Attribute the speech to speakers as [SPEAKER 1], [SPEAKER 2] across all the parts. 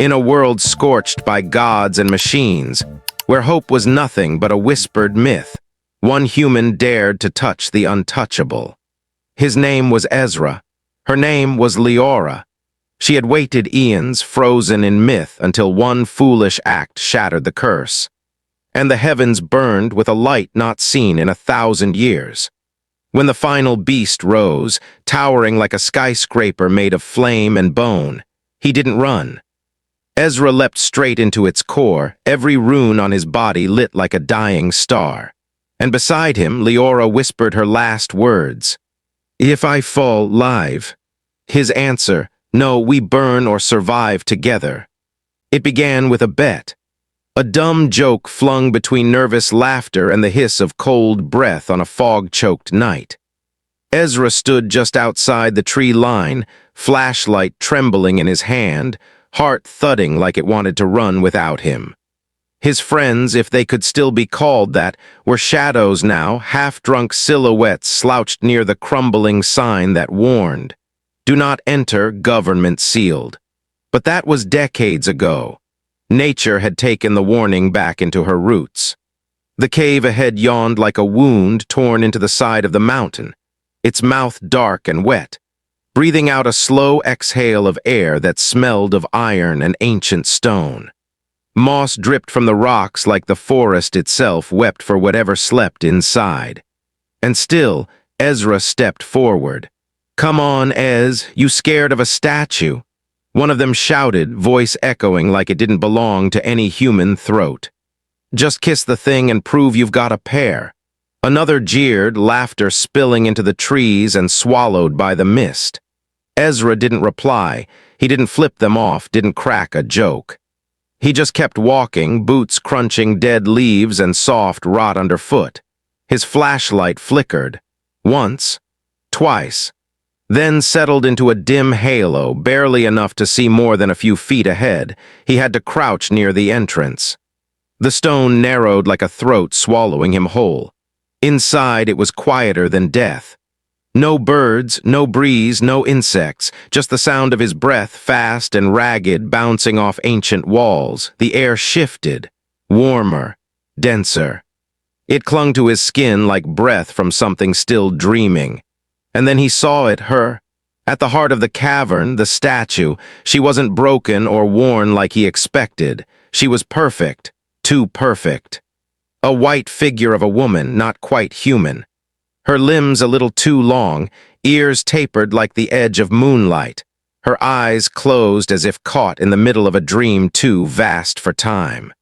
[SPEAKER 1] in a world scorched by gods and machines, where hope was nothing but a whispered myth, one human dared to touch the untouchable. His name was Ezra. Her name was Liora. She had waited eons, frozen in myth, until one foolish act shattered the curse. And the heavens burned with a light not seen in 1,000 years. When the final beast rose, towering like a skyscraper made of flame and bone, he didn't run. Ezra leapt straight into its core, every rune on his body lit like a dying star. And beside him, Liora whispered her last words. "If I fall live." His answer, "No, we burn or survive together." It began with a bet. A dumb joke flung between nervous laughter and the hiss of cold breath on a fog-choked night. Ezra stood just outside the tree line, flashlight trembling in his hand, heart thudding like it wanted to run without him. His friends, if they could still be called that, were shadows now, half-drunk silhouettes slouched near the crumbling sign that warned, "Do not enter, government sealed." But that was decades ago. Nature had taken the warning back into her roots. The cave ahead yawned like a wound torn into the side of the mountain, its mouth dark and wet, breathing out a slow exhale of air that smelled of iron and ancient stone. Moss dripped from the rocks like the forest itself wept for whatever slept inside. And still, Ezra stepped forward. "Come on, Ez, you scared of a statue?" One of them shouted, voice echoing like it didn't belong to any human throat. "Just kiss the thing and prove you've got a pair." Another jeered, laughter spilling into the trees and swallowed by the mist. Ezra didn't reply. He didn't flip them off, didn't crack a joke. He just kept walking, boots crunching dead leaves and soft rot underfoot. His flashlight flickered. Once, twice, then settled into a dim halo, barely enough to see more than a few feet ahead. He had to crouch near the entrance. The stone narrowed like a throat swallowing him whole. Inside, it was quieter than death. No birds, no breeze, no insects, just the sound of his breath, fast and ragged, bouncing off ancient walls. The air shifted, warmer, denser. It clung to his skin like breath from something still dreaming. And then he saw it, her. At the heart of the cavern, the statue. She wasn't broken or worn like he expected. She was perfect, too perfect. A white figure of a woman, not quite human. Her limbs a little too long, ears tapered like the edge of moonlight. Her eyes closed as if caught in the middle of a dream too vast for time.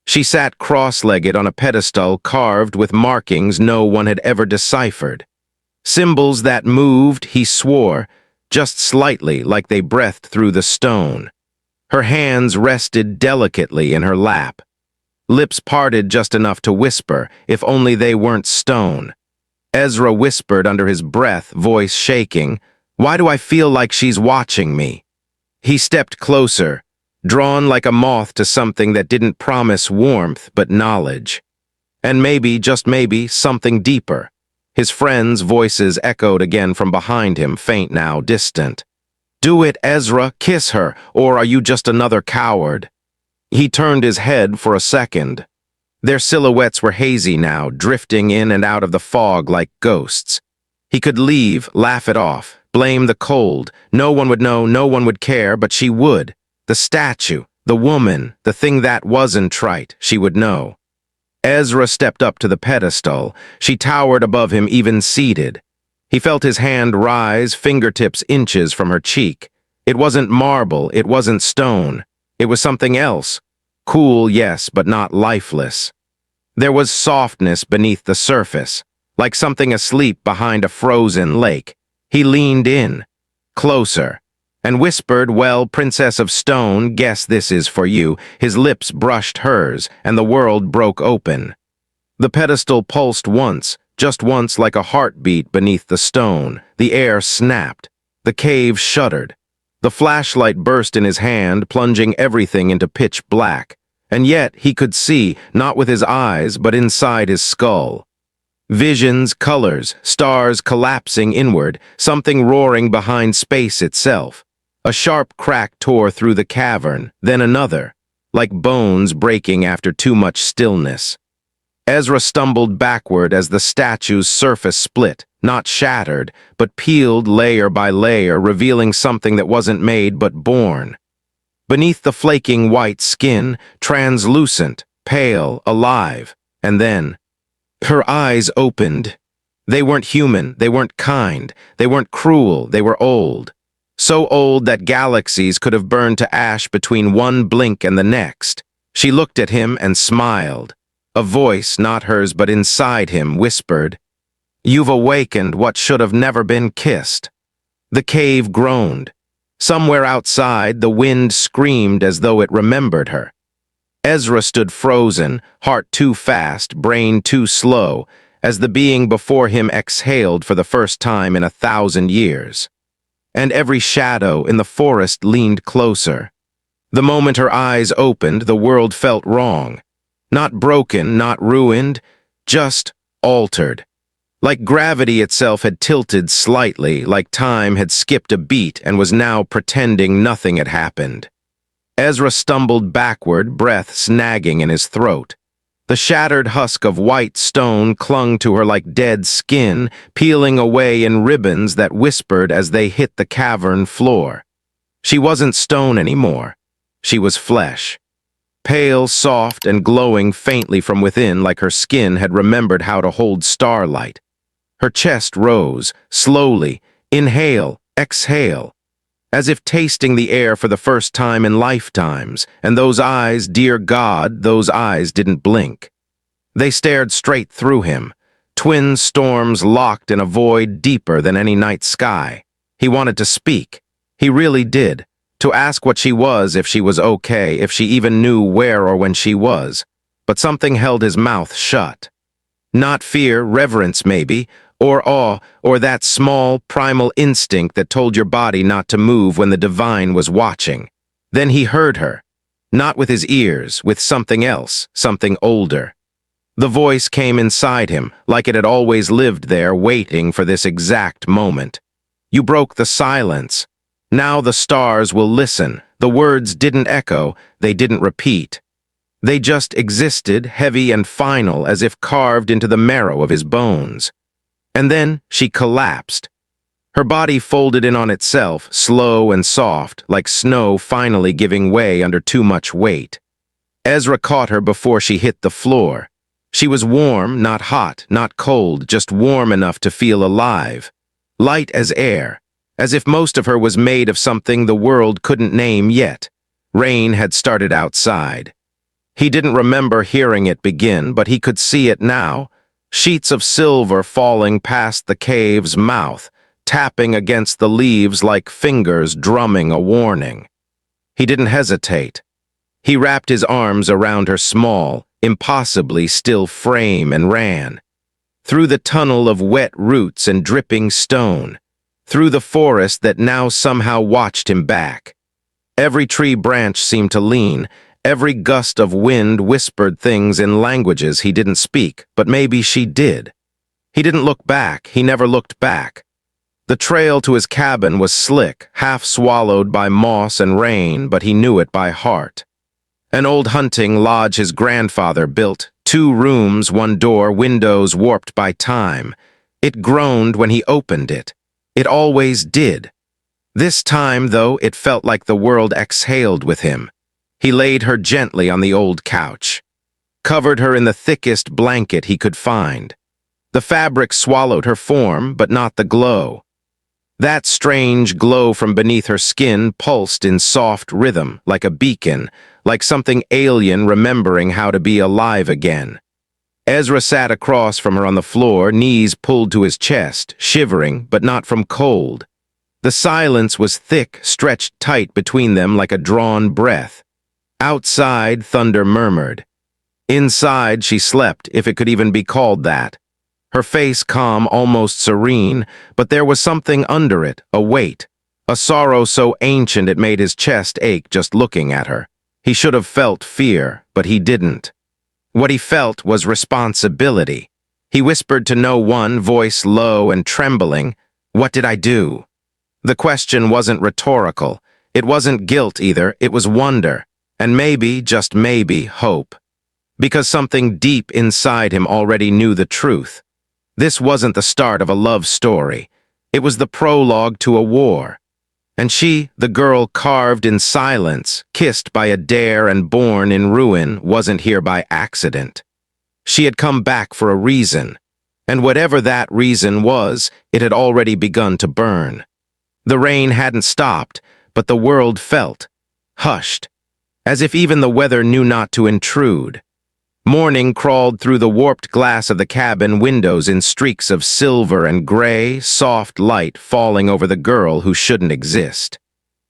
[SPEAKER 1] She sat cross-legged on a pedestal carved with markings no one had ever deciphered. Symbols that moved, he swore, just slightly like they breathed through the stone. Her hands rested delicately in her lap. Lips parted just enough to whisper, if only they weren't stone. Ezra whispered under his breath, voice shaking, "Why do I feel like she's watching me?" He stepped closer, drawn like a moth to something that didn't promise warmth but knowledge. And maybe, just maybe, something deeper. His friends' voices echoed again from behind him, faint now, distant. "Do it, Ezra, kiss her, or are you just another coward?" He turned his head for a second. Their silhouettes were hazy now, drifting in and out of the fog like ghosts. He could leave, laugh it off, blame the cold. No one would know, no one would care, but she would. The statue, the woman, the thing that wasn't right, she would know. Ezra stepped up to the pedestal. She towered above him, even seated. He felt his hand rise, fingertips inches from her cheek. It wasn't marble, it wasn't stone. It was something else. Cool, yes, but not lifeless. There was softness beneath the surface, like something asleep behind a frozen lake. He leaned in, closer, and whispered, "Well, Princess of Stone, guess this is for you." His lips brushed hers, and the world broke open. The pedestal pulsed once, just once like a heartbeat beneath the stone. The air snapped. The cave shuddered. The flashlight burst in his hand, plunging everything into pitch black. And yet he could see, not with his eyes, but inside his skull. Visions, colors, stars collapsing inward, something roaring behind space itself. A sharp crack tore through the cavern, then another, like bones breaking after too much stillness. Ezra stumbled backward as the statue's surface split, not shattered, but peeled layer by layer, revealing something that wasn't made but born. Beneath the flaking white skin, translucent, pale, alive, and then her eyes opened. They weren't human, they weren't kind, they weren't cruel, they were old. So old that galaxies could have burned to ash between one blink and the next. She looked at him and smiled. A voice, not hers but inside him, whispered, "You've awakened what should have never been kissed." The cave groaned. Somewhere outside, the wind screamed as though it remembered her. Ezra stood frozen, heart too fast, brain too slow, as the being before him exhaled for the first time in 1,000 years. And every shadow in the forest leaned closer. The moment her eyes opened, the world felt wrong. Not broken, not ruined, just altered. Like gravity itself had tilted slightly, like time had skipped a beat and was now pretending nothing had happened. Ezra stumbled backward, breath snagging in his throat. The shattered husk of white stone clung to her like dead skin, peeling away in ribbons that whispered as they hit the cavern floor. She wasn't stone anymore. She was flesh. Pale, soft, and glowing faintly from within, like her skin had remembered how to hold starlight. Her chest rose, slowly, inhale, exhale, as if tasting the air for the first time in lifetimes, and those eyes, dear God, those eyes didn't blink. They stared straight through him, twin storms locked in a void deeper than any night sky. He wanted to speak. He really did. To ask what she was, if she was okay, if she even knew where or when she was. But something held his mouth shut. Not fear, reverence maybe, or awe, or that small, primal instinct that told your body not to move when the divine was watching. Then he heard her. Not with his ears, with something else, something older. The voice came inside him, like it had always lived there, waiting for this exact moment. You broke the silence. Now the stars will listen. The words didn't echo, they didn't repeat. They just existed, heavy and final, as if carved into the marrow of his bones. And then she collapsed. Her body folded in on itself, slow and soft, like snow finally giving way under too much weight. Ezra caught her before she hit the floor. She was warm, not hot, not cold, just warm enough to feel alive. Light as air, as if most of her was made of something the world couldn't name yet. Rain had started outside. He didn't remember hearing it begin, but he could see it now. Sheets of silver falling past the cave's mouth, tapping against the leaves like fingers drumming a warning. He didn't hesitate. He wrapped his arms around her small, impossibly still frame and ran. Through the tunnel of wet roots and dripping stone. Through the forest that now somehow watched him back. Every tree branch seemed to lean. Every gust of wind whispered things in languages he didn't speak, but maybe she did. He didn't look back. He never looked back. The trail to his cabin was slick, half swallowed by moss and rain, but he knew it by heart. An old hunting lodge his grandfather built, 2 rooms, 1 door, windows warped by time. It groaned when he opened it. It always did. This time, though, it felt like the world exhaled with him. He laid her gently on the old couch, covered her in the thickest blanket he could find. The fabric swallowed her form, but not the glow. That strange glow from beneath her skin pulsed in soft rhythm, like a beacon, like something alien remembering how to be alive again. Ezra sat across from her on the floor, knees pulled to his chest, shivering, but not from cold. The silence was thick, stretched tight between them like a drawn breath. Outside, thunder murmured. Inside, she slept, if it could even be called that. Her face calm, almost serene, but there was something under it, a weight, a sorrow so ancient it made his chest ache just looking at her. He should have felt fear, but he didn't. What he felt was responsibility. He whispered to no one, voice low and trembling, "What did I do?" The question wasn't rhetorical. It wasn't guilt either, it was wonder, and maybe, just maybe, hope. Because something deep inside him already knew the truth. This wasn't the start of a love story. It was the prologue to a war. And she, the girl carved in silence, kissed by a dare and born in ruin, wasn't here by accident. She had come back for a reason, and whatever that reason was, it had already begun to burn. The rain hadn't stopped, but the world felt, hushed, as if even the weather knew not to intrude. Morning crawled through the warped glass of the cabin windows in streaks of silver and gray, soft light falling over the girl who shouldn't exist.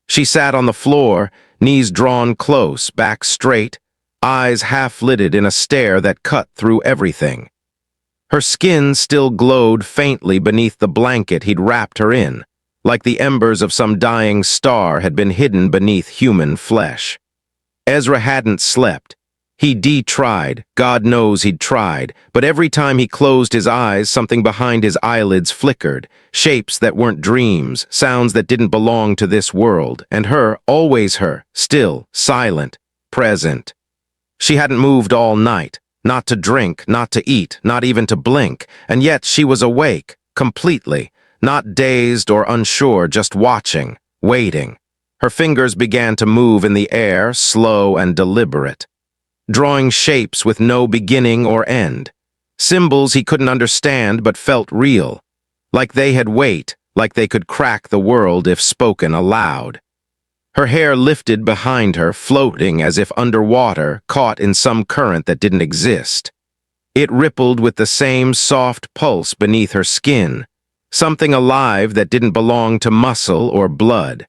[SPEAKER 1] She sat on the floor, knees drawn close, back straight, eyes half-lidded in a stare that cut through everything. Her skin still glowed faintly beneath the blanket he'd wrapped her in, like the embers of some dying star had been hidden beneath human flesh. Ezra hadn't slept. He'd tried, God knows he'd tried, but every time he closed his eyes, something behind his eyelids flickered, shapes that weren't dreams, sounds that didn't belong to this world, and her, always her, still, silent, present. She hadn't moved all night, not to drink, not to eat, not even to blink, and yet she was awake, completely, not dazed or unsure, just watching, waiting. Her fingers began to move in the air, slow and deliberate, drawing shapes with no beginning or end. Symbols he couldn't understand but felt real, like they had weight, like they could crack the world if spoken aloud. Her hair lifted behind her, floating as if underwater, caught in some current that didn't exist. It rippled with the same soft pulse beneath her skin, something alive that didn't belong to muscle or blood.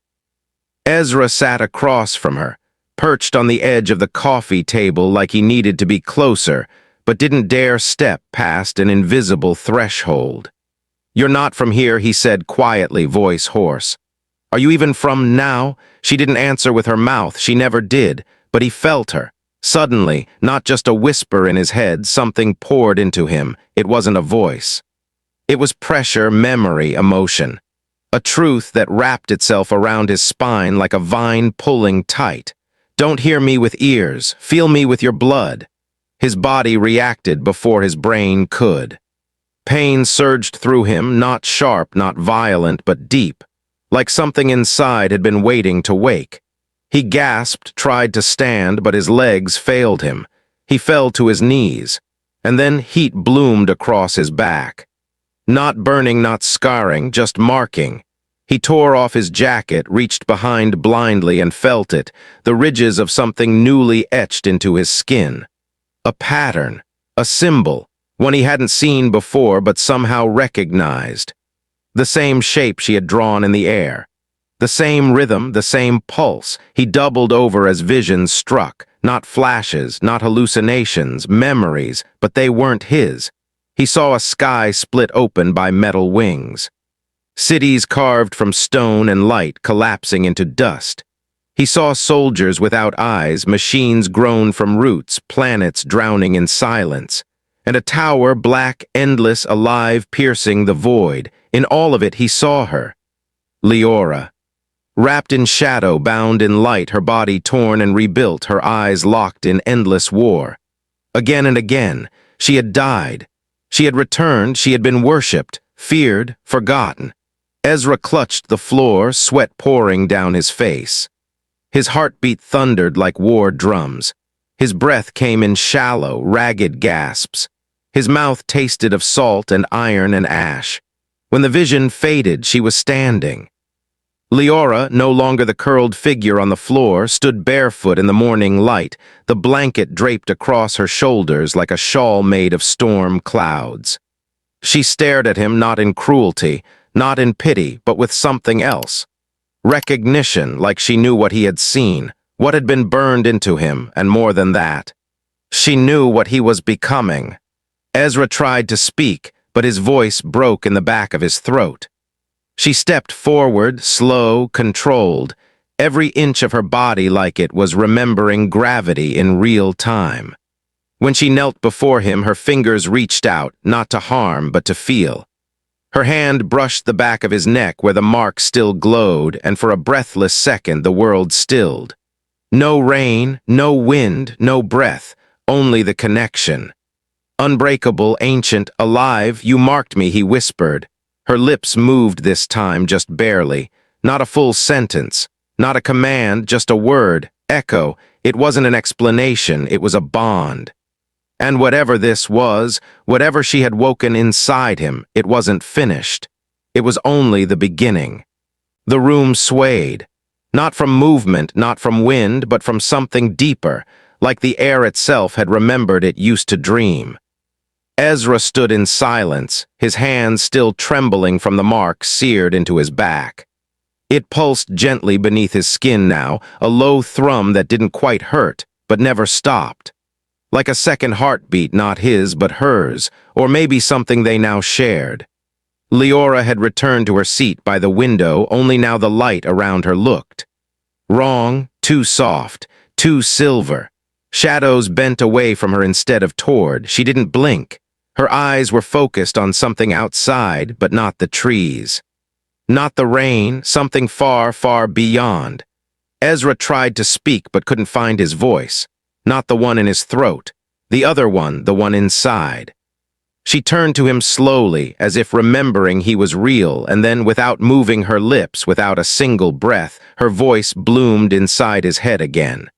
[SPEAKER 1] Ezra sat across from her, perched on the edge of the coffee table like he needed to be closer, but didn't dare step past an invisible threshold. "You're not from here," he said quietly, voice hoarse. "Are you even from now?" She didn't answer with her mouth, she never did, but he felt her. Suddenly, not just a whisper in his head, something poured into him. It wasn't a voice. It was pressure, memory, emotion. A truth that wrapped itself around his spine like a vine pulling tight. "Don't hear me with ears, feel me with your blood." His body reacted before his brain could. Pain surged through him, not sharp, not violent, but deep, like something inside had been waiting to wake. He gasped, tried to stand, but his legs failed him. He fell to his knees, and then heat bloomed across his back. Not burning, not scarring, just marking. He tore off his jacket, reached behind blindly and felt it, the ridges of something newly etched into his skin. A pattern, a symbol, one he hadn't seen before but somehow recognized. The same shape she had drawn in the air. The same rhythm, the same pulse. He doubled over as visions struck, not flashes, not hallucinations, memories, but they weren't his. He saw a sky split open by metal wings. Cities carved from stone and light collapsing into dust. He saw soldiers without eyes, machines grown from roots, planets drowning in silence, and a tower black, endless, alive, piercing the void. In all of it he saw her. Liora. Wrapped in shadow, bound in light, her body torn and rebuilt, her eyes locked in endless war. Again and again, she had died. She had returned, she had been worshipped, feared, forgotten. Ezra clutched the floor, sweat pouring down his face. His heartbeat thundered like war drums. His breath came in shallow, ragged gasps. His mouth tasted of salt and iron and ash. When the vision faded, she was standing. Liora, no longer the curled figure on the floor, stood barefoot in the morning light, the blanket draped across her shoulders like a shawl made of storm clouds. She stared at him not in cruelty, not in pity, but with something else. Recognition, like she knew what he had seen, what had been burned into him, and more than that. She knew what he was becoming. Ezra tried to speak, but his voice broke in the back of his throat. She stepped forward, slow, controlled. Every inch of her body, like it, was remembering gravity in real time. When she knelt before him, her fingers reached out, not to harm, but to feel. Her hand brushed the back of his neck where the mark still glowed, and for a breathless second the world stilled. No rain, no wind, no breath, only the connection. Unbreakable, ancient, alive, you marked me, he whispered. Her lips moved this time just barely. Not a full sentence, not a command, just a word, echo. It wasn't an explanation, it was a bond. And whatever this was, whatever she had woken inside him, it wasn't finished. It was only the beginning. The room swayed. Not from movement, not from wind, but from something deeper, like the air itself had remembered it used to dream. Ezra stood in silence, his hands still trembling from the mark seared into his back. It pulsed gently beneath his skin now, a low thrum that didn't quite hurt, but never stopped. Like a second heartbeat, not his, but hers, or maybe something they now shared. Liora had returned to her seat by the window, only now the light around her looked. Wrong, too soft, too silver. Shadows bent away from her instead of toward. She didn't blink. Her eyes were focused on something outside, but not the trees. Not the rain, something far, far beyond. Ezra tried to speak but couldn't find his voice. Not the one in his throat. The other one, the one inside. She turned to him slowly, as if remembering he was real, and then, without moving her lips, without a single breath, her voice bloomed inside his head again.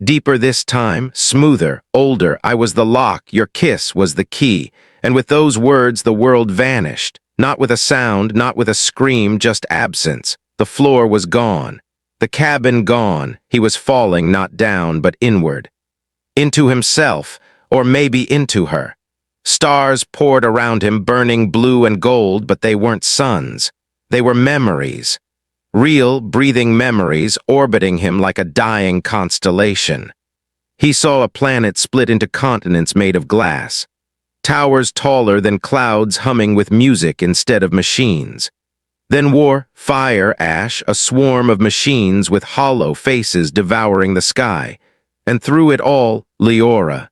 [SPEAKER 1] Deeper this time, smoother, older. I was the lock, your kiss was the key, and with those words the world vanished. Not with a sound, not with a scream, just absence. The floor was gone. The cabin gone. He was falling not down, but inward. Into himself, or maybe into her. Stars poured around him, burning blue and gold, but they weren't suns. They were memories. Real, breathing memories orbiting him like a dying constellation. He saw a planet split into continents made of glass. Towers taller than clouds humming with music instead of machines. Then war, fire, ash, a swarm of machines with hollow faces devouring the sky. And through it all, Liora.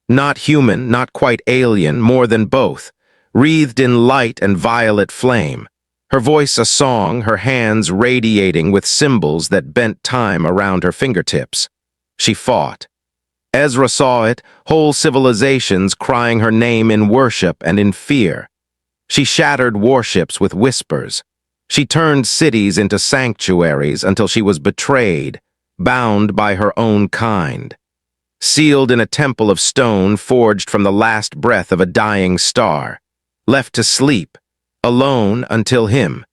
[SPEAKER 1] Not human, not quite alien, more than both, wreathed in light and violet flame. Her voice a song, her hands radiating with symbols that bent time around her fingertips. She fought. Ezra saw it, whole civilizations crying her name in worship and in fear. She shattered warships with whispers. She turned cities into sanctuaries until she was betrayed, bound by her own kind. Sealed in a temple of stone forged from the last breath of a dying star. Left to sleep, alone until him.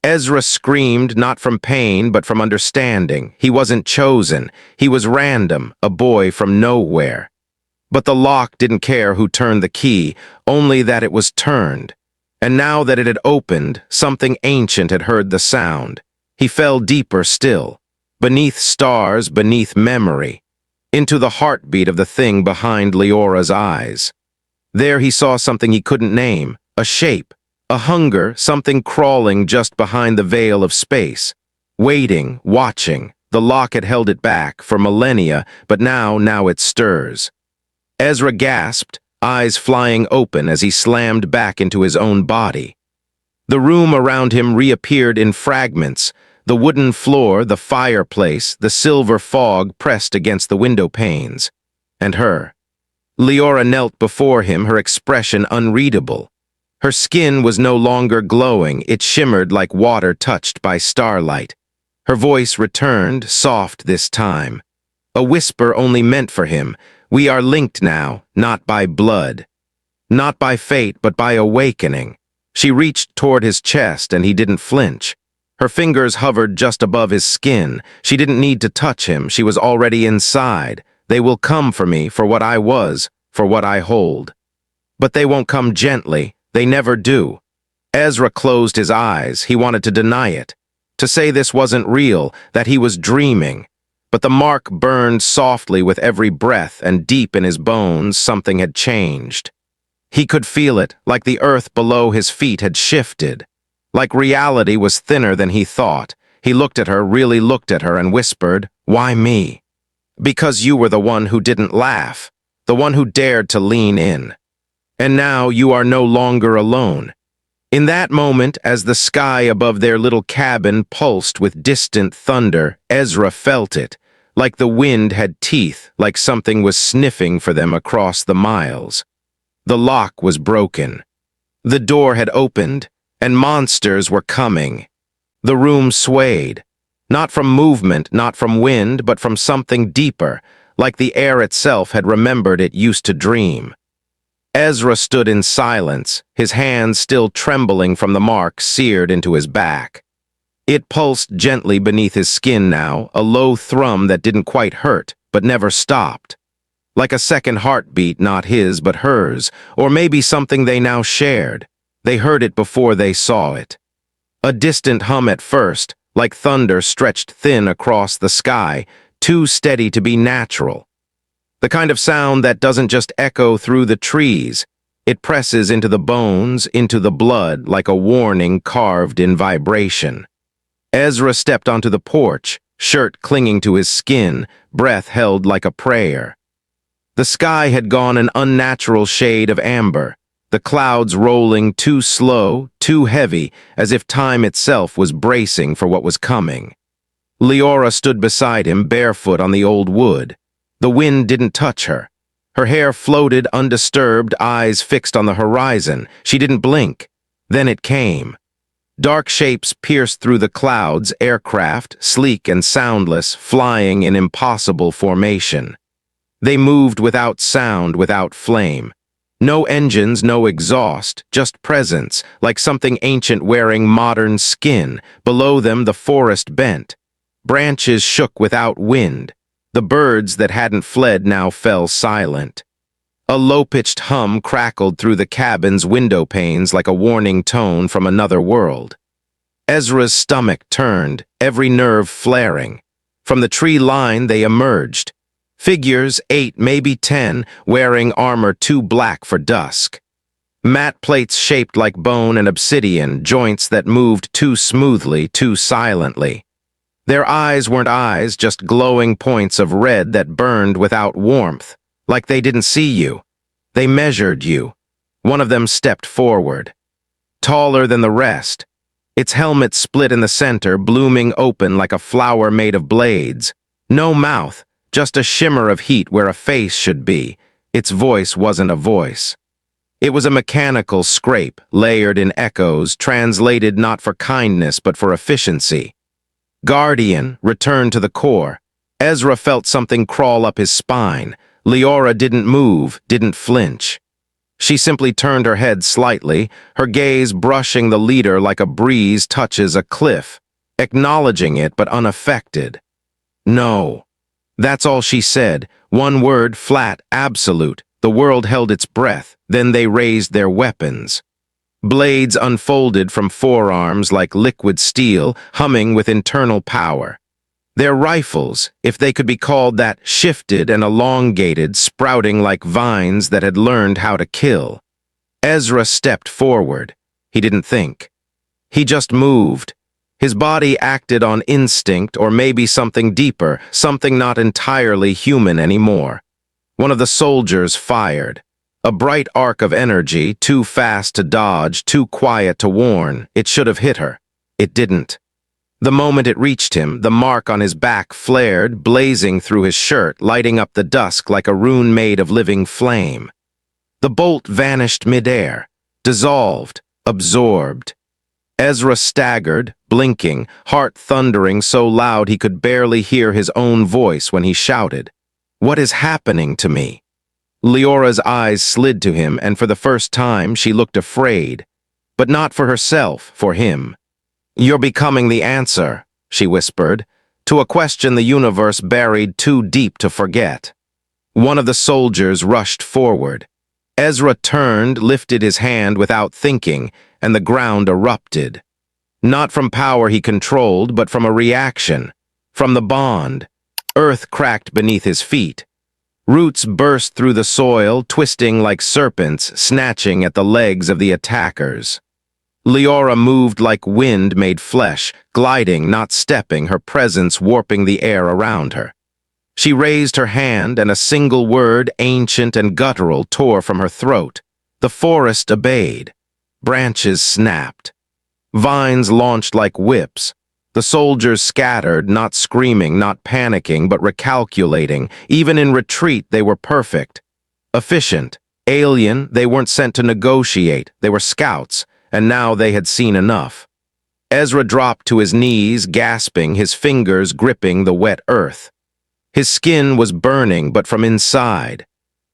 [SPEAKER 1] Ezra screamed not from pain but from understanding. He wasn't chosen. He was random, a boy from nowhere. But the lock didn't care who turned the key, only that it was turned. And now that it had opened, something ancient had heard the sound. He fell deeper still, beneath stars, beneath memory, into the heartbeat of the thing behind Liora's eyes. There he saw something he couldn't name, a shape, a hunger, something crawling just behind the veil of space. Waiting, watching, the lock had held it back for millennia, but now it stirs. Ezra gasped, eyes flying open as he slammed back into his own body. The room around him reappeared in fragments, the wooden floor, the fireplace, the silver fog pressed against the window panes. And her. Liora knelt before him, her expression unreadable. Her skin was no longer glowing, it shimmered like water touched by starlight. Her voice returned, soft this time. A whisper only meant for him. We are linked now, not by blood. Not by fate, but by awakening. She reached toward his chest and he didn't flinch. Her fingers hovered just above his skin. She didn't need to touch him, she was already inside. They will come for me, for what I was, for what I hold. But they won't come gently, they never do. Ezra closed his eyes, he wanted to deny it. To say this wasn't real, that he was dreaming. But the mark burned softly with every breath, and deep in his bones something had changed. He could feel it, like the earth below his feet had shifted. Like reality was thinner than he thought. He looked at her, really looked at her, and whispered, "Why me?" "Because you were the one who didn't laugh, the one who dared to lean in. And now you are no longer alone. In that moment, as the sky above their little cabin pulsed with distant thunder, Ezra felt it, like the wind had teeth, like something was sniffing for them across the miles. The lock was broken. The door had opened, and monsters were coming. The room swayed, not from movement, not from wind, but from something deeper, like the air itself had remembered it used to dream. Ezra stood in silence, his hands still trembling from the mark seared into his back. It pulsed gently beneath his skin now, a low thrum that didn't quite hurt, but never stopped. Like a second heartbeat, not his, but hers, or maybe something they now shared. They heard it before they saw it. A distant hum at first, like thunder stretched thin across the sky, too steady to be natural. The kind of sound that doesn't just echo through the trees. It presses into the bones, into the blood, like a warning carved in vibration. Ezra stepped onto the porch, shirt clinging to his skin, breath held like a prayer. The sky had gone an unnatural shade of amber, the clouds rolling too slow, too heavy, as if time itself was bracing for what was coming. Liora stood beside him, barefoot on the old wood. The wind didn't touch her. Her hair floated undisturbed, eyes fixed on the horizon. She didn't blink. Then it came. Dark shapes pierced through the clouds, aircraft, sleek and soundless, flying in impossible formation. They moved without sound, without flame. No engines, no exhaust, just presence, like something ancient wearing modern skin. Below them, the forest bent. Branches shook without wind. The birds that hadn't fled now fell silent. A low-pitched hum crackled through the cabin's window panes like a warning tone from another world. Ezra's stomach turned, every nerve flaring. From the tree line they emerged. Figures, 8, maybe 10, wearing armor too black for dusk. Matte plates shaped like bone and obsidian, joints that moved too smoothly, too silently. Their eyes weren't eyes, just glowing points of red that burned without warmth, like they didn't see you. They measured you. One of them stepped forward. Taller than the rest. Its helmet split in the center, blooming open like a flower made of blades. No mouth, just a shimmer of heat where a face should be. Its voice wasn't a voice. It was a mechanical scrape, layered in echoes, translated not for kindness but for efficiency. Guardian returned to the core. Ezra felt something crawl up his spine. Liora didn't move, didn't flinch. She simply turned her head slightly, her gaze brushing the leader like a breeze touches a cliff, acknowledging it but unaffected. No. That's all she said, one word, flat, absolute. The world held its breath, then they raised their weapons. Blades unfolded from forearms like liquid steel, humming with internal power. Their rifles, if they could be called that, shifted and elongated, sprouting like vines that had learned how to kill. Ezra stepped forward. He didn't think. He just moved. His body acted on instinct or maybe something deeper, something not entirely human anymore. One of the soldiers fired. A bright arc of energy, too fast to dodge, too quiet to warn. It should have hit her. It didn't. The moment it reached him, the mark on his back flared, blazing through his shirt, lighting up the dusk like a rune made of living flame. The bolt vanished midair, dissolved, absorbed. Ezra staggered, blinking, heart thundering so loud he could barely hear his own voice when he shouted, "What is happening to me?" Leora's eyes slid to him, and for the first time she looked afraid. But not for herself, for him. "You're becoming the answer," she whispered, to a question the universe buried too deep to forget. One of the soldiers rushed forward. Ezra turned, lifted his hand without thinking, and the ground erupted. Not from power he controlled, but from a reaction. From the bond. Earth cracked beneath his feet. Roots burst through the soil, twisting like serpents, snatching at the legs of the attackers. Liora moved like wind made flesh, gliding, not stepping, her presence warping the air around her. She raised her hand, and a single word, ancient and guttural, tore from her throat. The forest obeyed. Branches snapped. Vines launched like whips. The soldiers scattered, not screaming, not panicking, but recalculating. Even in retreat, they were perfect. Efficient. Alien, they weren't sent to negotiate. They were scouts, and now they had seen enough. Ezra dropped to his knees, gasping, his fingers gripping the wet earth. His skin was burning, but from inside.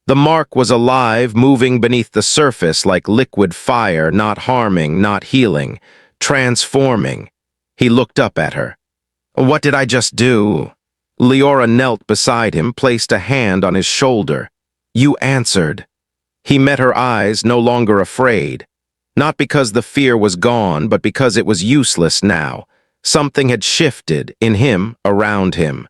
[SPEAKER 1] The mark was alive, moving beneath the surface like liquid fire, not harming, not healing, transforming. He looked up at her. "What did I just do?" Liora knelt beside him, placed a hand on his shoulder. "You answered." He met her eyes, no longer afraid. Not because the fear was gone, but because it was useless now. Something had shifted, in him, around him.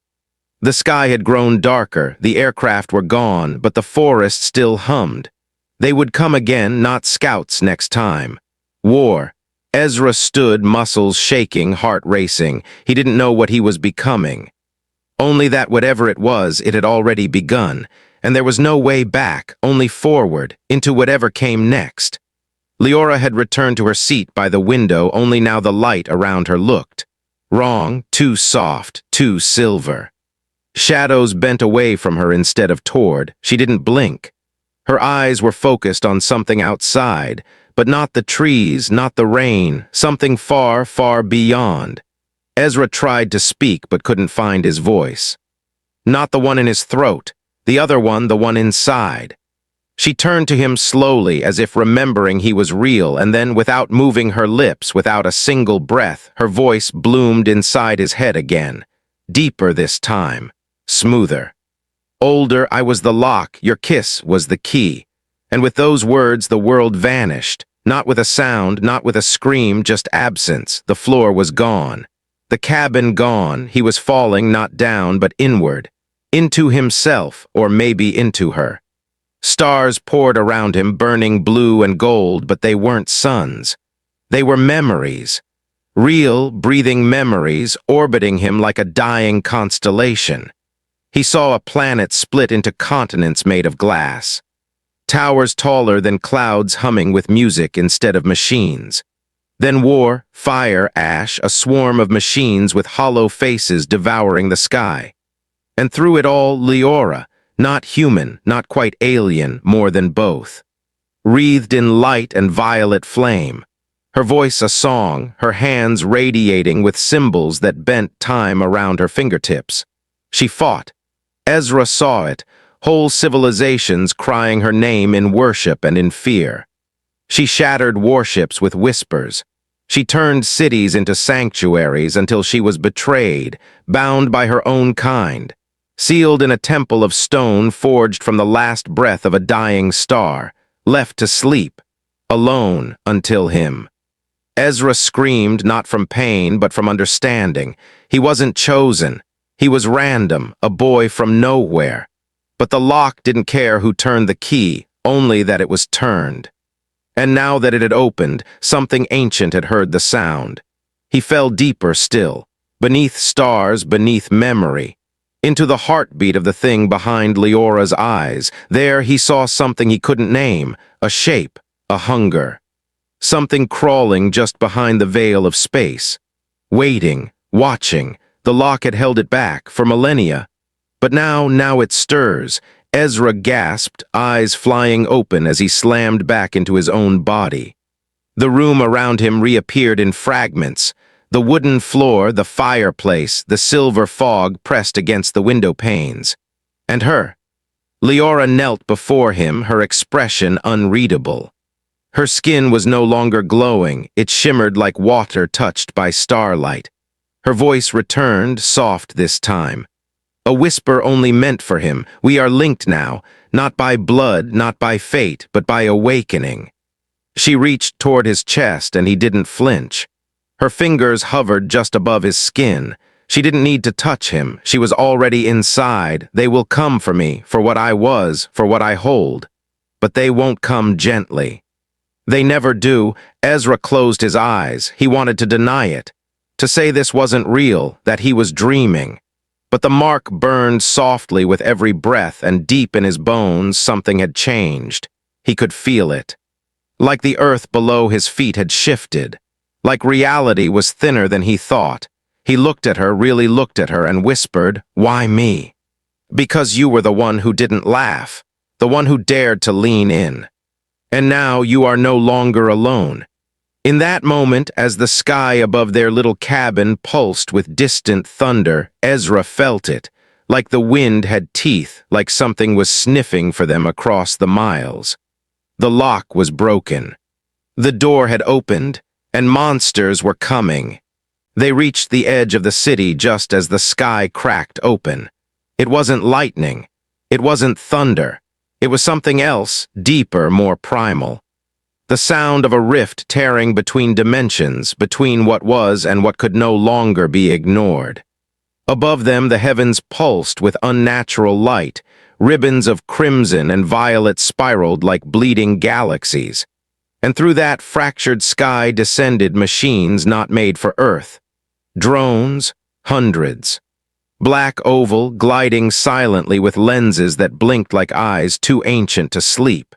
[SPEAKER 1] The sky had grown darker, the aircraft were gone, but the forest still hummed. They would come again, not scouts next time. War. Ezra stood, muscles shaking, heart racing. He didn't know what he was becoming. Only that whatever it was, it had already begun, and there was no way back, only forward, into whatever came next. Liora had returned to her seat by the window, only now the light around her looked. Wrong, too soft, too silver. Shadows bent away from her instead of toward. She didn't blink. Her eyes were focused on something outside, but not the trees, not the rain, something far, far beyond. Ezra tried to speak but couldn't find his voice. Not the one in his throat, the other one, the one inside. She turned to him slowly, as if remembering he was real, and then, without moving her lips, without a single breath, her voice bloomed inside his head again. Deeper this time. Smoother. "Older, I was the lock, your kiss was the key." And with those words, the world vanished. Not with a sound, not with a scream, just absence. The floor was gone. The cabin gone. He was falling, not down, but inward. Into himself, or maybe into her. Stars poured around him, burning blue and gold, but they weren't suns. They were memories. Real, breathing memories, orbiting him like a dying constellation. He saw a planet split into continents made of glass. Towers taller than clouds humming with music instead of machines. Then war, fire, ash, a swarm of machines with hollow faces devouring the sky. And through it all, Liora, not human, not quite alien, more than both. Wreathed in light and violet flame. Her voice a song, her hands radiating with symbols that bent time around her fingertips. She fought. Ezra saw it, whole civilizations crying her name in worship and in fear. She shattered warships with whispers. She turned cities into sanctuaries until she was betrayed, bound by her own kind, sealed in a temple of stone forged from the last breath of a dying star, left to sleep, alone until him. Ezra screamed not from pain but from understanding. He wasn't chosen. He was random, a boy from nowhere. But the lock didn't care who turned the key, only that it was turned. And now that it had opened, something ancient had heard the sound. He fell deeper still, beneath stars, beneath memory, into the heartbeat of the thing behind Liora's eyes. There he saw something he couldn't name, a shape, a hunger. Something crawling just behind the veil of space. Waiting, watching. The lock had held it back for millennia. But now it stirs. Ezra gasped, eyes flying open as he slammed back into his own body. The room around him reappeared in fragments. The wooden floor, the fireplace, the silver fog pressed against the window panes. And her. Liora knelt before him, her expression unreadable. Her skin was no longer glowing, it shimmered like water touched by starlight. Her voice returned, soft this time. A whisper only meant for him. We are linked now, not by blood, not by fate, but by awakening. She reached toward his chest and he didn't flinch. Her fingers hovered just above his skin. She didn't need to touch him. She was already inside. They will come for me, for what I was, for what I hold. But they won't come gently. They never do. Ezra closed his eyes. He wanted to deny it. To say this wasn't real, that he was dreaming. But the mark burned softly with every breath, and deep in his bones something had changed. He could feel it. Like the earth below his feet had shifted. Like reality was thinner than he thought. He looked at her, really looked at her, and whispered, "Why me?" "Because you were the one who didn't laugh, the one who dared to lean in. And now you are no longer alone." In that moment, as the sky above their little cabin pulsed with distant thunder, Ezra felt it, like the wind had teeth, like something was sniffing for them across the miles. The lock was broken. The door had opened, and monsters were coming. They reached the edge of the city just as the sky cracked open. It wasn't lightning. It wasn't thunder. It was something else, deeper, more primal. The sound of a rift tearing between dimensions, between what was and what could no longer be ignored. Above them, the heavens pulsed with unnatural light. Ribbons of crimson and violet spiraled like bleeding galaxies. And through that fractured sky descended machines not made for Earth. Drones, hundreds. Black oval, gliding silently with lenses that blinked like eyes too ancient to sleep.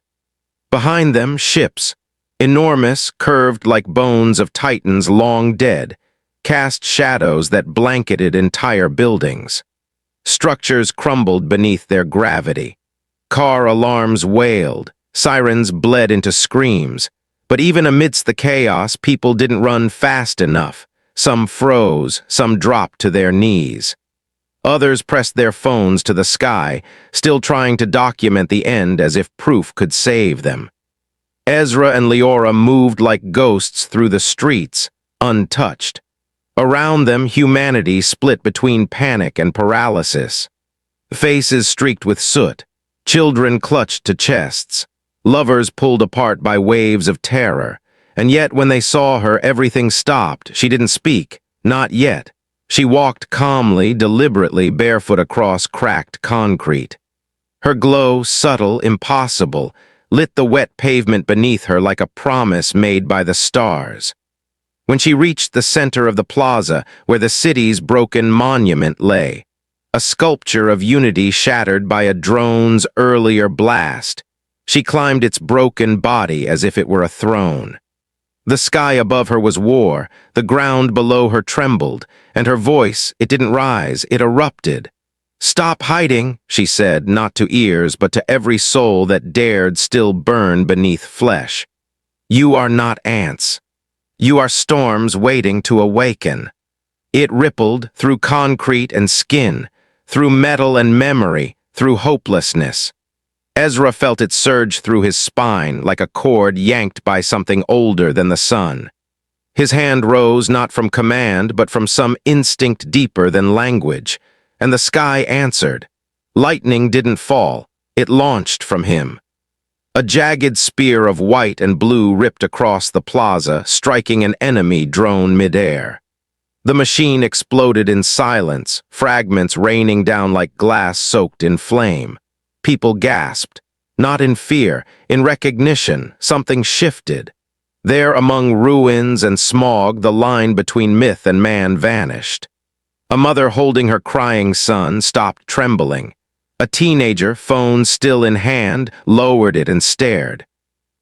[SPEAKER 1] Behind them, ships, enormous, curved like bones of titans long dead, cast shadows that blanketed entire buildings. Structures crumbled beneath their gravity. Car alarms wailed, sirens bled into screams. But even amidst the chaos, people didn't run fast enough. Some froze, some dropped to their knees. Others pressed their phones to the sky, still trying to document the end as if proof could save them. Ezra and Liora moved like ghosts through the streets, untouched. Around them, humanity split between panic and paralysis. Faces streaked with soot, children clutched to chests, lovers pulled apart by waves of terror. And yet, when they saw her, everything stopped. She didn't speak, not yet. She walked calmly, deliberately, barefoot across cracked concrete. Her glow, subtle, impossible, lit the wet pavement beneath her like a promise made by the stars. When she reached the center of the plaza, where the city's broken monument lay, a sculpture of unity shattered by a drone's earlier blast, she climbed its broken body as if it were a throne. The sky above her was war, the ground below her trembled, and her voice, it didn't rise, it erupted. "Stop hiding," she said, not to ears, but to every soul that dared still burn beneath flesh. "You are not ants. You are storms waiting to awaken." It rippled through concrete and skin, through metal and memory, through hopelessness. Ezra felt it surge through his spine like a cord yanked by something older than the sun. His hand rose not from command, but from some instinct deeper than language, and the sky answered. Lightning didn't fall, it launched from him. A jagged spear of white and blue ripped across the plaza, striking an enemy drone midair. The machine exploded in silence, fragments raining down like glass soaked in flame. People gasped, not in fear, in recognition. Something shifted. There, among ruins and smog, the line between myth and man vanished. A mother holding her crying son stopped trembling. A teenager, phone still in hand, lowered it and stared.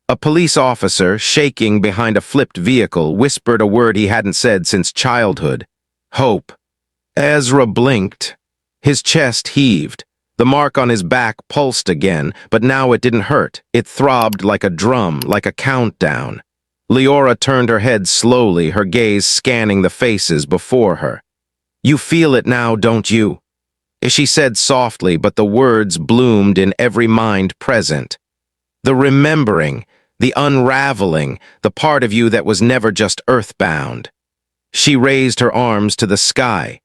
[SPEAKER 1] A police officer, shaking behind a flipped vehicle, whispered a word he hadn't said since childhood. Hope. Ezra blinked. His chest heaved. The mark on his back pulsed again, but now it didn't hurt. It throbbed like a drum, like a countdown. Liora turned her head slowly, her gaze scanning the faces before her. "You feel it now, don't you?" She said softly, but the words bloomed in every mind present. The remembering, the unraveling, the part of you that was never just earthbound. She raised her arms to the sky,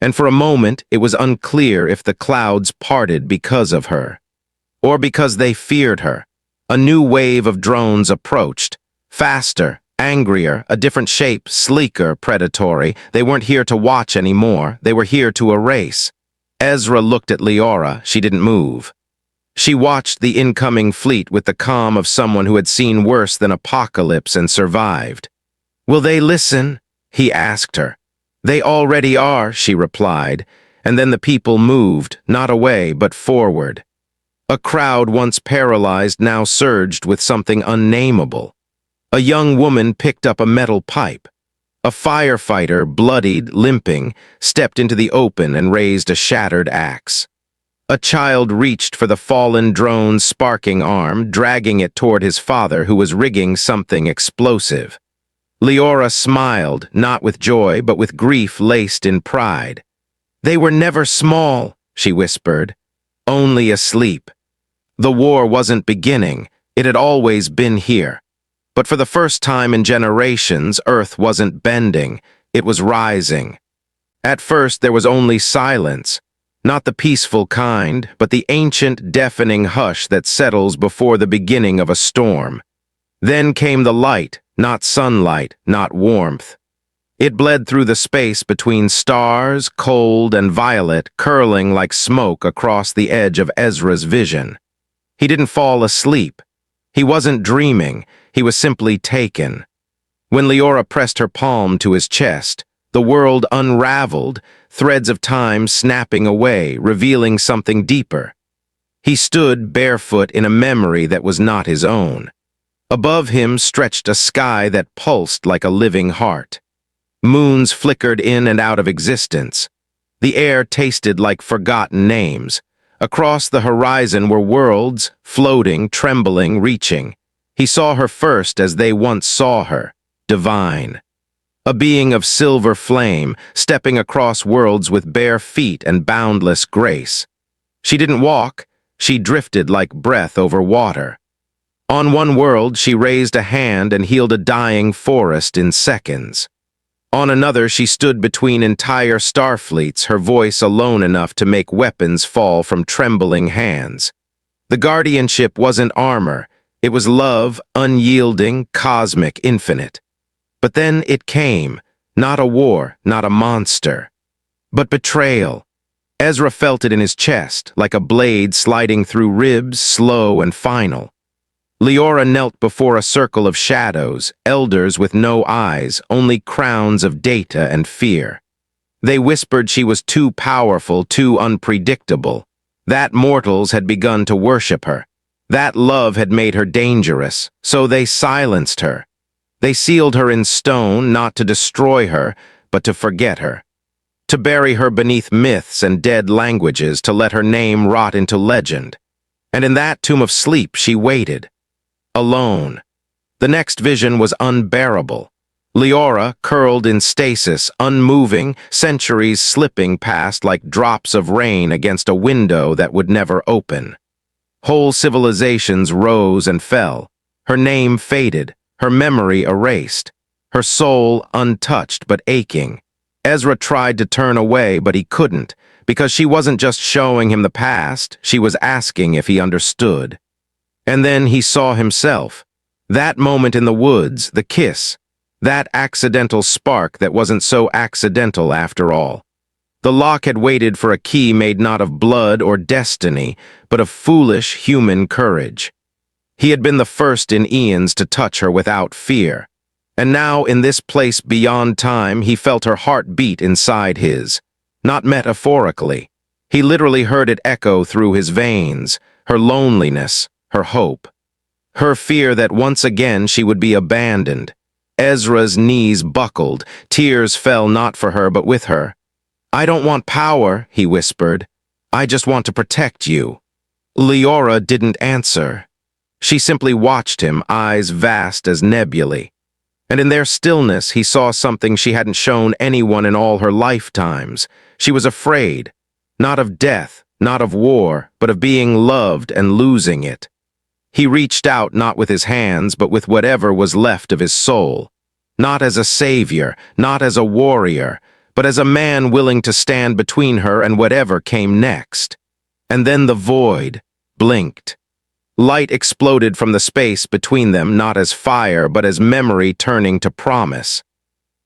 [SPEAKER 1] and for a moment it was unclear if the clouds parted because of her, or because they feared her. A new wave of drones approached, faster, angrier, a different shape, sleeker, predatory. They weren't here to watch anymore, they were here to erase. Ezra looked at Liora. She didn't move. She watched the incoming fleet with the calm of someone who had seen worse than apocalypse and survived. "Will they listen?" he asked her. "They already are," she replied, and then the people moved, not away, but forward. A crowd once paralyzed now surged with something unnameable. A young woman picked up a metal pipe. A firefighter, bloodied, limping, stepped into the open and raised a shattered axe. A child reached for the fallen drone's sparking arm, dragging it toward his father, who was rigging something explosive. Liora smiled, not with joy, but with grief laced in pride. "They were never small," she whispered, "only asleep." The war wasn't beginning, it had always been here. But for the first time in generations, Earth wasn't bending, it was rising. At first there was only silence, not the peaceful kind, but the ancient, deafening hush that settles before the beginning of a storm. Then came the light, not sunlight, not warmth. It bled through the space between stars, cold and violet, curling like smoke across the edge of Ezra's vision. He didn't fall asleep. He wasn't dreaming, he was simply taken. When Liora pressed her palm to his chest, the world unraveled, threads of time snapping away, revealing something deeper. He stood barefoot in a memory that was not his own. Above him stretched a sky that pulsed like a living heart. Moons flickered in and out of existence. The air tasted like forgotten names. Across the horizon were worlds, floating, trembling, reaching. He saw her first as they once saw her, divine. A being of silver flame, stepping across worlds with bare feet and boundless grace. She didn't walk, she drifted like breath over water. On one world, she raised a hand and healed a dying forest in seconds. On another, she stood between entire starfleets, her voice alone enough to make weapons fall from trembling hands. The guardianship wasn't armor, it was love, unyielding, cosmic, infinite. But then it came, not a war, not a monster, but betrayal. Ezra felt it in his chest, like a blade sliding through ribs, slow and final. Liora knelt before a circle of shadows, elders with no eyes, only crowns of data and fear. They whispered she was too powerful, too unpredictable, that mortals had begun to worship her. That love had made her dangerous, so they silenced her. They sealed her in stone, not to destroy her, but to forget her. To bury her beneath myths and dead languages, to let her name rot into legend. And in that tomb of sleep she waited. Alone. The next vision was unbearable. Liora, curled in stasis, unmoving, centuries slipping past like drops of rain against a window that would never open. Whole civilizations rose and fell. Her name faded, her memory erased, her soul untouched but aching. Ezra tried to turn away, but he couldn't, because she wasn't just showing him the past, she was asking if he understood. And then he saw himself. That moment in the woods, the kiss, that accidental spark that wasn't so accidental after all. The lock had waited for a key made not of blood or destiny, but of foolish human courage. He had been the first in eons to touch her without fear. And now, in this place beyond time, he felt her heart beat inside his. Not metaphorically. He literally heard it echo through his veins, her loneliness, her hope. Her fear that once again she would be abandoned. Ezra's knees buckled, tears fell not for her but with her. "I don't want power," he whispered. "I just want to protect you." Liora didn't answer. She simply watched him, eyes vast as nebulae. And in their stillness he saw something she hadn't shown anyone in all her lifetimes. She was afraid, not of death, not of war, but of being loved and losing it. He reached out not with his hands, but with whatever was left of his soul. Not as a savior, not as a warrior, but as a man willing to stand between her and whatever came next. And then the void blinked. Light exploded from the space between them, not as fire, but as memory turning to promise.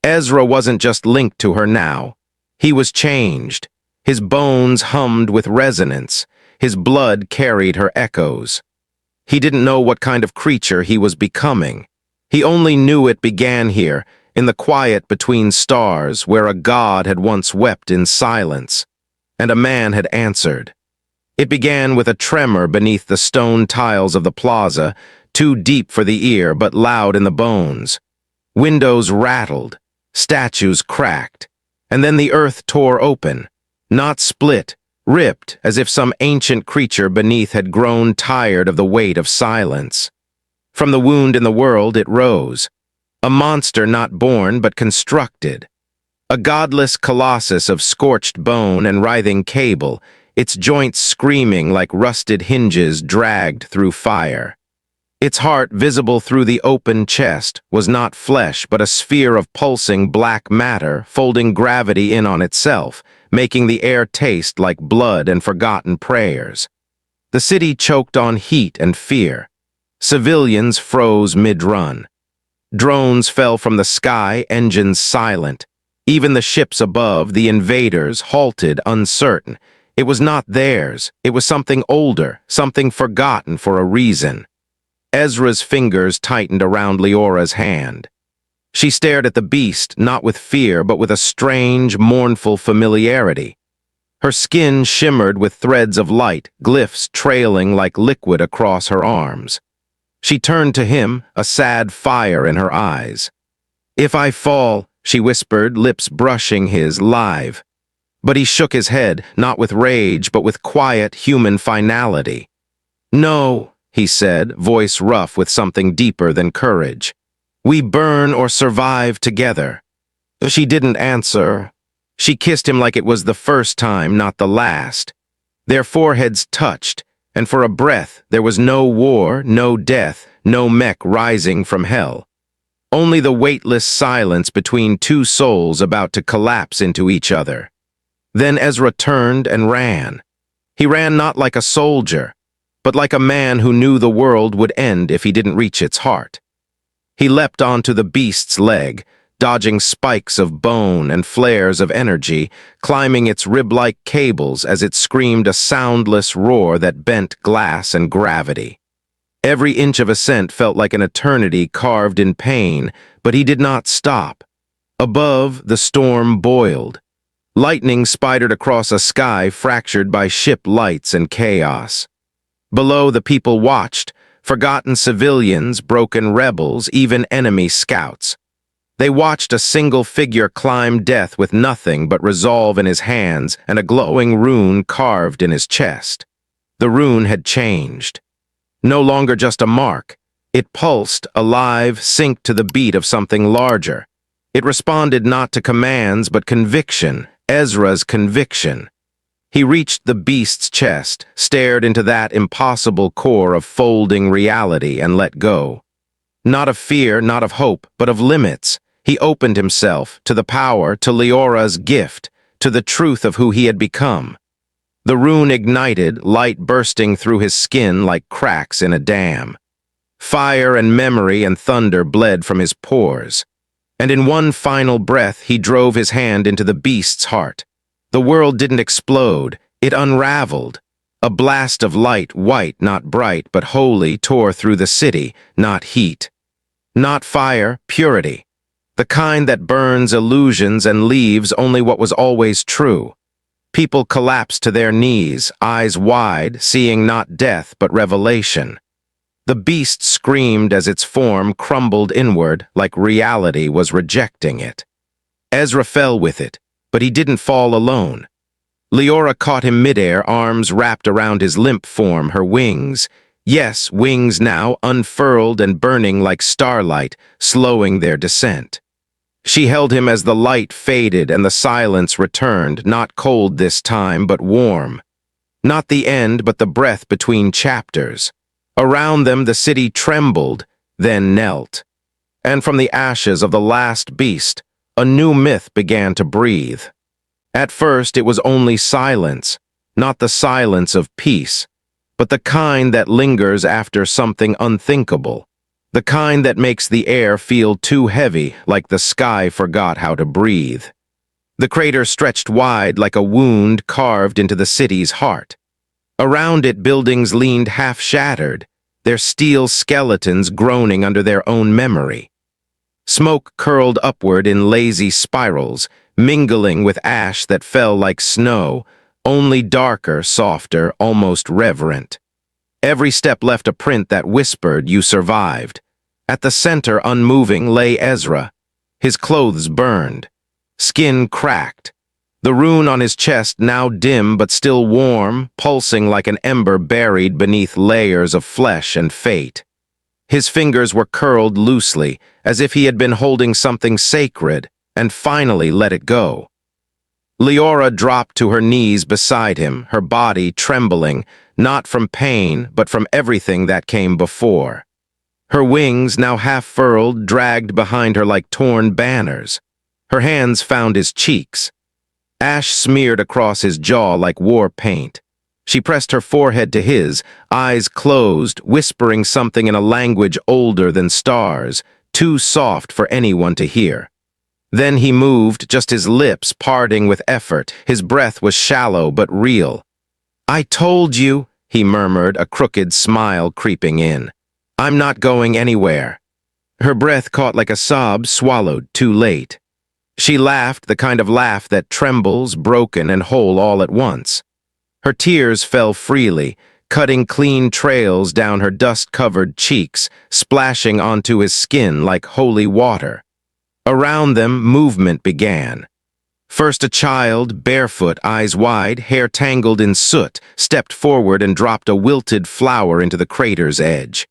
[SPEAKER 1] Ezra wasn't just linked to her now. He was changed. His bones hummed with resonance. His blood carried her echoes. He didn't know what kind of creature he was becoming. He only knew it began here, in the quiet between stars, where a god had once wept in silence, and a man had answered. It began with a tremor beneath the stone tiles of the plaza, too deep for the ear but loud in the bones. Windows rattled, statues cracked, and then the earth tore open, not split, ripped as if some ancient creature beneath had grown tired of the weight of silence. From the wound in the world it rose, a monster not born but constructed, a godless colossus of scorched bone and writhing cable, its joints screaming like rusted hinges dragged through fire. Its heart, visible through the open chest, was not flesh but a sphere of pulsing black matter folding gravity in on itself, making the air taste like blood and forgotten prayers. The city choked on heat and fear. Civilians froze mid-run. Drones fell from the sky, engines silent. Even the ships above, the invaders, halted, uncertain. It was not theirs. It was something older, something forgotten for a reason. Ezra's fingers tightened around Liora's hand. She stared at the beast, not with fear, but with a strange, mournful familiarity. Her skin shimmered with threads of light, glyphs trailing like liquid across her arms. She turned to him, a sad fire in her eyes. "If I fall," she whispered, lips brushing his, live. But he shook his head, not with rage, but with quiet, human finality. "No," he said, voice rough with something deeper than courage. "We burn or survive together." She didn't answer. She kissed him like it was the first time, not the last. Their foreheads touched, and for a breath there was no war, no death, no mech rising from hell. Only the weightless silence between two souls about to collapse into each other. Then Ezra turned and ran. He ran not like a soldier, but like a man who knew the world would end if he didn't reach its heart. He leapt onto the beast's leg, dodging spikes of bone and flares of energy, climbing its rib-like cables as it screamed a soundless roar that bent glass and gravity. Every inch of ascent felt like an eternity carved in pain, but he did not stop. Above, the storm boiled. Lightning spidered across a sky fractured by ship lights and chaos. Below, the people watched, forgotten civilians, broken rebels, even enemy scouts. They watched a single figure climb death with nothing but resolve in his hands and a glowing rune carved in his chest. The rune had changed. No longer just a mark. It pulsed, alive, synced to the beat of something larger. It responded not to commands but conviction, Ezra's conviction. He reached the beast's chest, stared into that impossible core of folding reality and let go. Not of fear, not of hope, but of limits. He opened himself to the power, to Liora's gift, to the truth of who he had become. The rune ignited, light bursting through his skin like cracks in a dam. Fire and memory and thunder bled from his pores. And in one final breath he drove his hand into the beast's heart. The world didn't explode, it unraveled. A blast of light, white, not bright, but holy, tore through the city, not heat. Not fire, purity. The kind that burns illusions and leaves only what was always true. People collapsed to their knees, eyes wide, seeing not death but revelation. The beast screamed as its form crumbled inward like reality was rejecting it. Ezra fell with it, but he didn't fall alone. Liora caught him midair, arms wrapped around his limp form, her wings. Yes, wings now, unfurled and burning like starlight, slowing their descent. She held him as the light faded and the silence returned, not cold this time, but warm. Not the end, but the breath between chapters. Around them the city trembled, then knelt. And from the ashes of the last beast, a new myth began to breathe. At first it was only silence, not the silence of peace, but the kind that lingers after something unthinkable. The kind that makes the air feel too heavy, like the sky forgot how to breathe. The crater stretched wide like a wound carved into the city's heart. Around it, buildings leaned half-shattered, their steel skeletons groaning under their own memory. Smoke curled upward in lazy spirals, mingling with ash that fell like snow, only darker, softer, almost reverent. Every step left a print that whispered, "You survived." At the center, unmoving, lay Ezra, his clothes burned, skin cracked, the rune on his chest now dim but still warm, pulsing like an ember buried beneath layers of flesh and fate. His fingers were curled loosely, as if he had been holding something sacred, and finally let it go. Liora dropped to her knees beside him, her body trembling, not from pain, but from everything that came before. Her wings, now half-furled, dragged behind her like torn banners. Her hands found his cheeks. Ash smeared across his jaw like war paint. She pressed her forehead to his, eyes closed, whispering something in a language older than stars, too soft for anyone to hear. Then he moved, just his lips parting with effort. His breath was shallow but real. "I told you," he murmured, a crooked smile creeping in. "I'm not going anywhere." Her breath caught like a sob swallowed too late. She laughed, the kind of laugh that trembles, broken and whole all at once. Her tears fell freely, cutting clean trails down her dust-covered cheeks, splashing onto his skin like holy water. Around them, movement began. First a child, barefoot, eyes wide, hair tangled in soot, stepped forward and dropped a wilted flower into the crater's edge.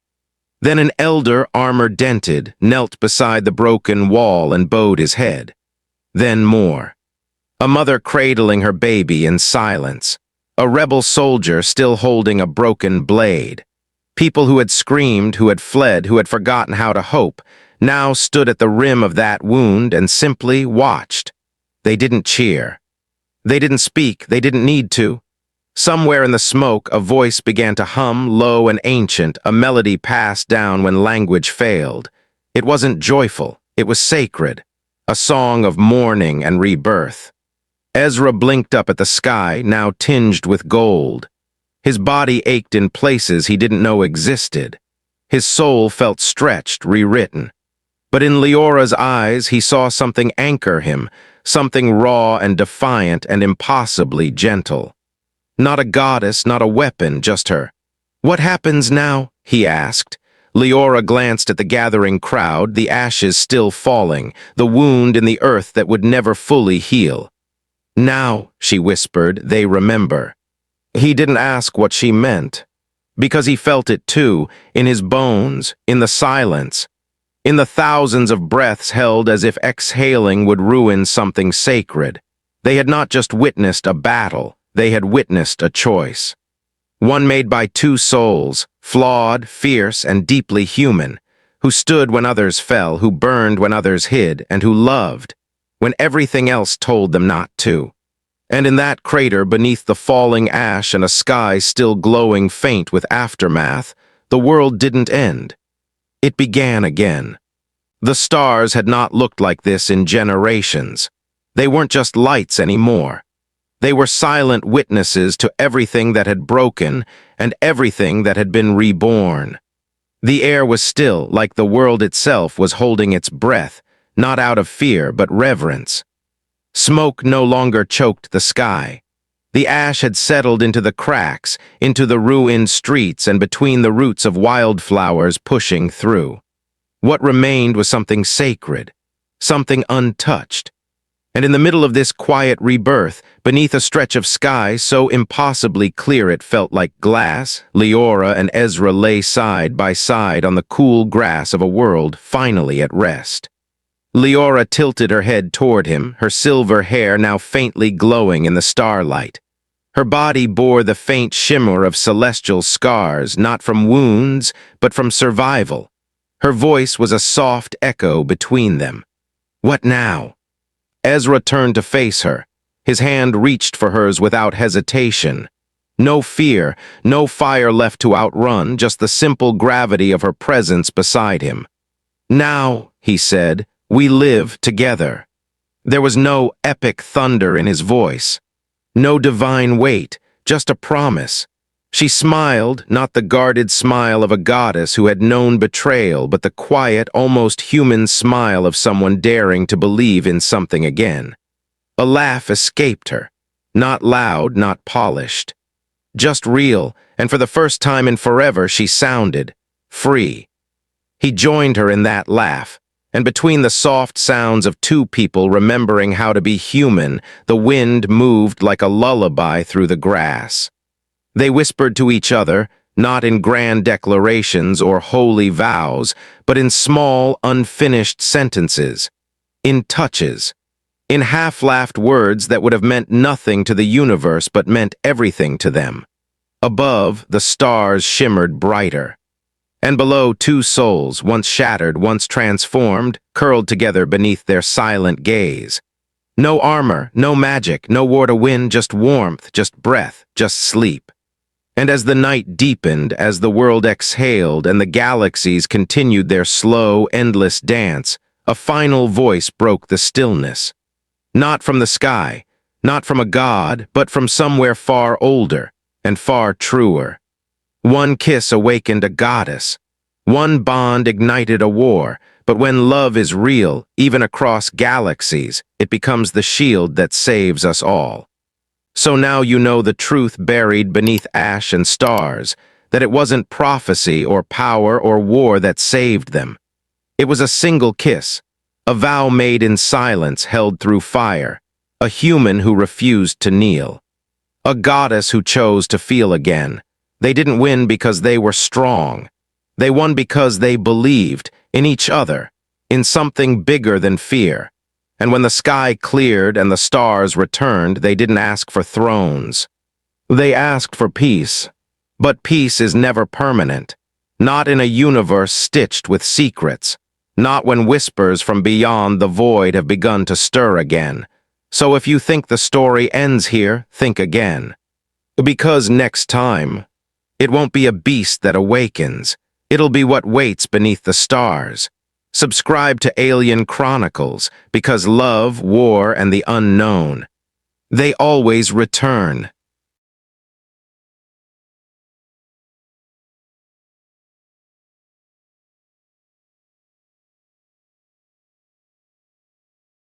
[SPEAKER 1] Then an elder, armor dented, knelt beside the broken wall and bowed his head. Then more. A mother cradling her baby in silence. A rebel soldier still holding a broken blade. People who had screamed, who had fled, who had forgotten how to hope, now stood at the rim of that wound and simply watched. They didn't cheer. They didn't speak, they didn't need to. Somewhere in the smoke, a voice began to hum, low and ancient, a melody passed down when language failed. It wasn't joyful, it was sacred, a song of mourning and rebirth. Ezra blinked up at the sky, now tinged with gold. His body ached in places he didn't know existed. His soul felt stretched, rewritten. But in Liora's eyes, he saw something anchor him, something raw and defiant and impossibly gentle. Not a goddess, not a weapon, just her. "What happens now?" he asked. Liora glanced at the gathering crowd, the ashes still falling, the wound in the earth that would never fully heal. "Now," she whispered, "they remember." He didn't ask what she meant, because he felt it too, in his bones, in the silence, in the thousands of breaths held as if exhaling would ruin something sacred. They had not just witnessed a battle, they had witnessed a choice. One made by two souls, flawed, fierce, and deeply human, who stood when others fell, who burned when others hid, and who loved when everything else told them not to. And in that crater, beneath the falling ash and a sky still glowing faint with aftermath, the world didn't end. It began again. The stars had not looked like this in generations. They weren't just lights anymore. They were silent witnesses to everything that had broken and everything that had been reborn. The air was still, like the world itself was holding its breath, not out of fear but reverence. Smoke no longer choked the sky. The ash had settled into the cracks, into the ruined streets and between the roots of wildflowers pushing through. What remained was something sacred, something untouched. And in the middle of this quiet rebirth, beneath a stretch of sky so impossibly clear it felt like glass, Liora and Ezra lay side by side on the cool grass of a world finally at rest. Liora tilted her head toward him, her silver hair now faintly glowing in the starlight. Her body bore the faint shimmer of celestial scars, not from wounds, but from survival. Her voice was a soft echo between them. "What now?" Ezra turned to face her. His hand reached for hers without hesitation. No fear, no fire left to outrun, just the simple gravity of her presence beside him. "Now," he said, "we live together." There was no epic thunder in his voice. No divine weight, just a promise. She smiled, not the guarded smile of a goddess who had known betrayal, but the quiet, almost human smile of someone daring to believe in something again. A laugh escaped her, not loud, not polished. just real, and for the first time in forever she sounded free. He joined her in that laugh, and between the soft sounds of two people remembering how to be human, the wind moved like a lullaby through the grass. They whispered to each other, not in grand declarations or holy vows, but in small, unfinished sentences, in touches, in half-laughed words that would have meant nothing to the universe but meant everything to them. Above, the stars shimmered brighter. And below, two souls, once shattered, once transformed, curled together beneath their silent gaze. No armor, no magic, no war to win, just warmth, just breath, just sleep. And as the night deepened, as the world exhaled and the galaxies continued their slow, endless dance, a final voice broke the stillness. Not from the sky, not from a god, but from somewhere far older and far truer. One kiss awakened a goddess. One bond ignited a war, but when love is real, even across galaxies, it becomes the shield that saves us all. So now you know the truth buried beneath ash and stars, that it wasn't prophecy or power or war that saved them. It was a single kiss, a vow made in silence held through fire, a human who refused to kneel, a goddess who chose to feel again. They didn't win because they were strong. They won because they believed in each other, in something bigger than fear. And when the sky cleared and the stars returned, they didn't ask for thrones. They asked for peace. But peace is never permanent, not in a universe stitched with secrets, not when whispers from beyond the void have begun to stir again. So if you think the story ends here, think again. Because next time, it won't be a beast that awakens. It'll be what waits beneath the stars. Subscribe to Alien Chronicles, because love, war, and the unknown, they always return.